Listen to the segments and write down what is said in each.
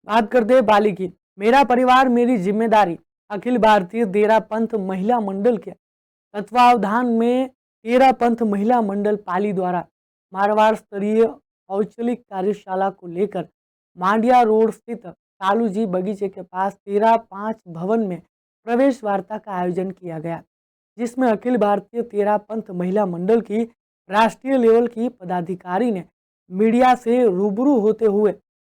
बात करते हैं पाली की। मेरा परिवार मेरी जिम्मेदारी अखिल भारतीय तेरा पंथ महिला मंडल के तत्वावधान में तेरा पंथ महिला मंडल पाली द्वारा मारवाड़ स्तरीय औचलिक कार्यशाला को लेकर मांडिया रोड स्थित कालू जी बगीचे के पास 13/5 भवन में प्रवेश वार्ता का आयोजन किया गया, जिसमें अखिल भारतीय तेरा पंथ महिला मंडल की राष्ट्रीय लेवल की पदाधिकारी ने मीडिया से रूबरू होते हुए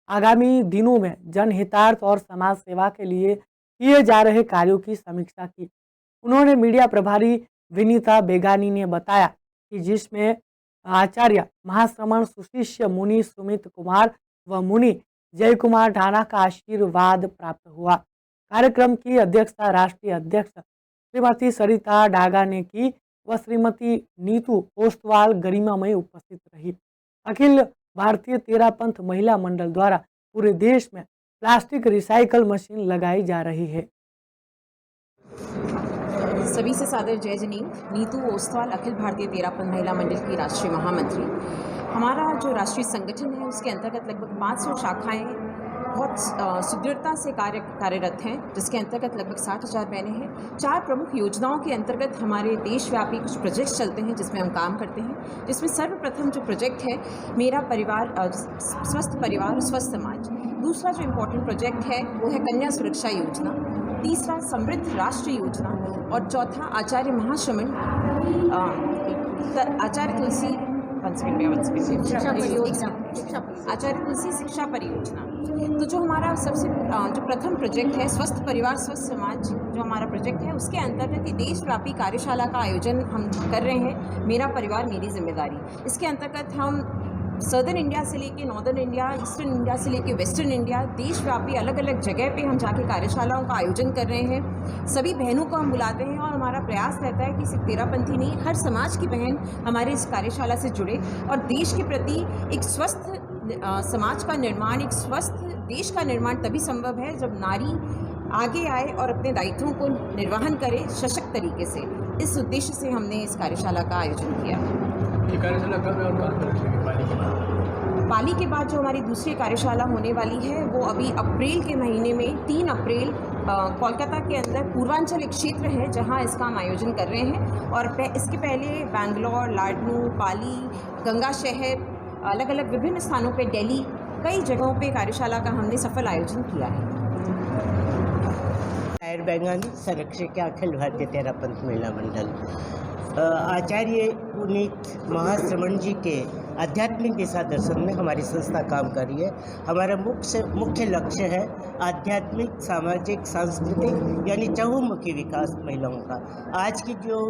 आगामी दिनों में जनहितार्थ और समाज सेवा के लिए किए जा रहे कार्यों की समीक्षा की। उन्होंने मीडिया प्रभारी विनीता बेगानी ने बताया कि जिसमें आचार्य महाश्रमण सुशिष्य मुनि सुमित कुमार व मुनि जय कुमार ढाना का आशीर्वाद प्राप्त हुआ। कार्यक्रम की अध्यक्षता राष्ट्रीय अध्यक्ष श्रीमती सरिता डागा ने की व श्रीमती नीतू ओस्तवाल गरिमामय उपस्थित रही। अखिल भारतीय तेरा पंथ महिला मंडल द्वारा पूरे देश में प्लास्टिक रिसाइकल मशीन लगाई जा रही है। सभी से सादर जय जनीन। नीतू ओस्तवाल, अखिल भारतीय तेरा पंथ महिला मंडल की राष्ट्रीय महामंत्री। हमारा जो राष्ट्रीय संगठन है उसके अंतर्गत लगभग 500 शाखाएं बहुत सुदृढ़ता से कार्यरत हैं, जिसके अंतर्गत लगभग 60,000 बहनें हैं। 4 प्रमुख योजनाओं के अंतर्गत हमारे देशव्यापी कुछ प्रोजेक्ट्स चलते हैं जिसमें हम काम करते हैं। जिसमें सर्वप्रथम जो प्रोजेक्ट है मेरा परिवार स्वस्थ परिवार स्वस्थ समाज। दूसरा जो इम्पोर्टेंट प्रोजेक्ट है वो है कन्या सुरक्षा योजना। तीसरा समृद्ध राष्ट्र योजना और चौथा आचार्य महाश्रमण आचार्य तुलसी आचार्य तुलसी शिक्षा परियोजना। तो जो हमारा सबसे जो प्रथम प्रोजेक्ट है स्वस्थ परिवार स्वस्थ समाज, जो हमारा प्रोजेक्ट है उसके अंतर्गत देशव्यापी कार्यशाला का आयोजन हम कर रहे हैं, मेरा परिवार मेरी जिम्मेदारी। इसके अंतर्गत हम सदर्न इंडिया से लेके नॉर्दर्न इंडिया, ईस्टर्न इंडिया से लेके वेस्टर्न इंडिया, देशव्यापी अलग अलग जगह पे हम जाके कार्यशालाओं का आयोजन कर रहे हैं। सभी बहनों को हम बुलाते हैं और हमारा प्रयास रहता है कि सिर्फ तेरापंथी नहीं, हर समाज की बहन हमारे इस कार्यशाला से जुड़े और देश के प्रति एक स्वस्थ समाज का निर्माण, एक स्वस्थ देश का निर्माण तभी संभव है जब नारी आगे आए और अपने दायित्वों को निर्वहन करे सशक्त तरीके से। इस उद्देश्य से हमने इस कार्यशाला का आयोजन किया। ये कार्यशाला कब और कहाँ पर रखेंगे? पाली के बाद जो हमारी दूसरी कार्यशाला होने वाली है वो अभी अप्रैल के महीने में 3 अप्रैल कोलकाता के अंदर पूर्वांचल एक क्षेत्र है जहां इसका हम आयोजन कर रहे हैं। और इसके पहले बैंगलोर, लाडनू, पाली, गंगा शहर, अलग अलग विभिन्न स्थानों पे, दिल्ली, कई जगहों पे कार्यशाला का हमने सफल आयोजन किया है। बेगानी, संरक्षक अखिल भारतीय तेरा पंथ महिला मंडल। आचार्य पुनीत महाश्रमण जी के आध्यात्मिक दिशा दर्शन में हमारी संस्था काम कर रही है। हमारा मुख्य लक्ष्य है आध्यात्मिक, सामाजिक, सांस्कृतिक यानी चहुमुखी विकास महिलाओं का। आज की जो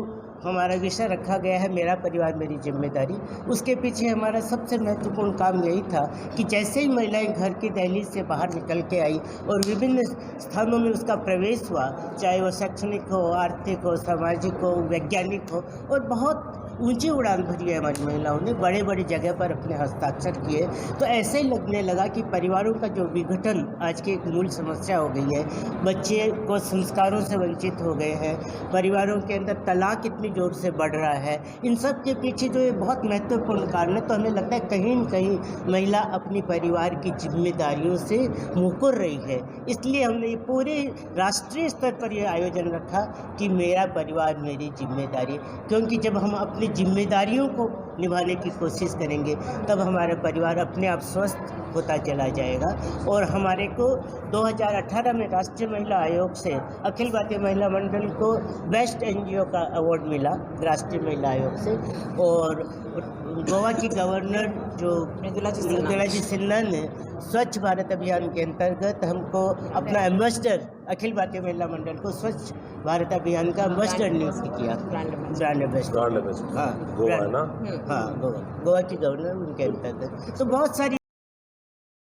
हमारा विषय रखा गया है मेरा परिवार मेरी जिम्मेदारी, उसके पीछे हमारा सबसे महत्वपूर्ण काम यही था कि जैसे ही महिलाएं घर की दहलीज से बाहर निकल के आई और विभिन्न स्थानों में उसका प्रवेश हुआ, चाहे वो शैक्षणिक हो, आर्थिक हो, सामाजिक हो, वैज्ञानिक हो, और बहुत ऊंची उड़ान भरी है हमारी महिलाओं ने, बड़े बड़ी जगह पर अपने हस्ताक्षर किए। तो ऐसे ही लगने लगा कि परिवारों का जो विघटन आज की एक मूल समस्या हो गई है, बच्चे को संस्कारों से वंचित हो गए हैं, परिवारों के अंदर तलाक इतनी जोर से बढ़ रहा है, इन सब के पीछे जो ये बहुत महत्वपूर्ण कारण है। तो हमें लगता है कहीं न कहीं महिला अपनी परिवार की जिम्मेदारियों से मुकर रही है। इसलिए हमने ये पूरे राष्ट्रीय स्तर पर यह आयोजन रखा कि मेरा परिवार मेरी जिम्मेदारी, क्योंकि जब हम अपनी जिम्मेदारियों को निभाने की कोशिश करेंगे तब हमारा परिवार अपने आप स्वस्थ होता चला जाएगा। और हमारे को 2018 में राष्ट्रीय महिला आयोग से अखिल भारतीय महिला मंडल को बेस्ट एनजीओ का अवार्ड मिला राष्ट्रीय महिला आयोग से। और गोवा की गवर्नर जो मृदुला जी सिन्हा ने स्वच्छ भारत अभियान के अंतर्गत हमको अपना एम्बेसडर, अखिल भारतीय महिला मंडल को स्वच्छ भारत अभियान का एम्बेसडर नियुक्त किया, ब्रांड एम्बेसडर। हाँ, गोवा है ना? हाँ, गोवा की गवर्नर उनके अंतर्गत। तो बहुत सारी